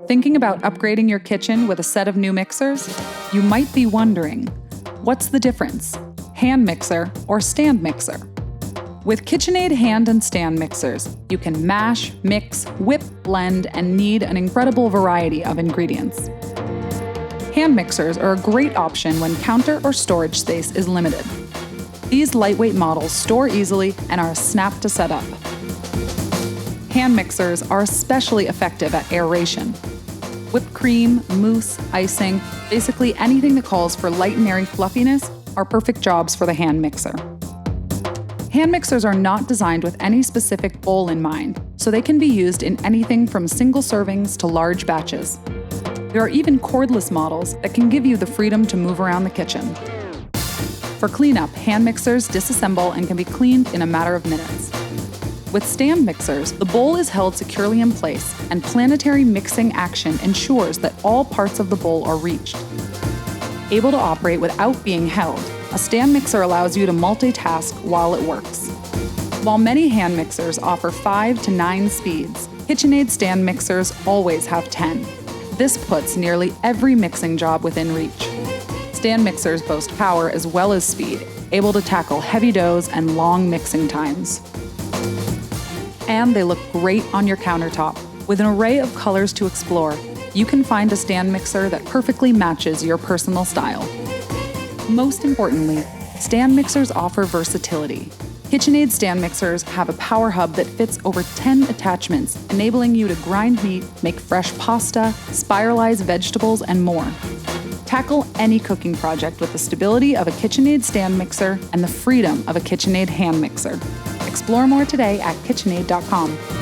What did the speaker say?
Thinking about upgrading your kitchen with a set of new mixers? You might be wondering, what's the difference? Hand mixer or stand mixer? With KitchenAid hand and stand mixers, you can mash, mix, whip, blend, and knead an incredible variety of ingredients. Hand mixers are a great option when counter or storage space is limited. These lightweight models store easily and are a snap to set up. Hand mixers are especially effective at aeration. Whipped cream, mousse, icing, basically anything that calls for light and airy fluffiness are perfect jobs for the hand mixer. Hand mixers are not designed with any specific bowl in mind, so they can be used in anything from single servings to large batches. There are even cordless models that can give you the freedom to move around the kitchen. For cleanup, hand mixers disassemble and can be cleaned in a matter of minutes. With stand mixers, the bowl is held securely in place, and planetary mixing action ensures that all parts of the bowl are reached. Able to operate without being held, a stand mixer allows you to multitask while it works. While many hand mixers offer 5 to 9 speeds, KitchenAid stand mixers always have 10. This puts nearly every mixing job within reach. Stand mixers boast power as well as speed, able to tackle heavy doughs and long mixing times. And they look great on your countertop. With an array of colors to explore, you can find a stand mixer that perfectly matches your personal style. Most importantly, stand mixers offer versatility. KitchenAid stand mixers have a power hub that fits over 10 attachments, enabling you to grind meat, make fresh pasta, spiralize vegetables, and more. Tackle any cooking project with the stability of a KitchenAid stand mixer and the freedom of a KitchenAid hand mixer. Explore more today at KitchenAid.com.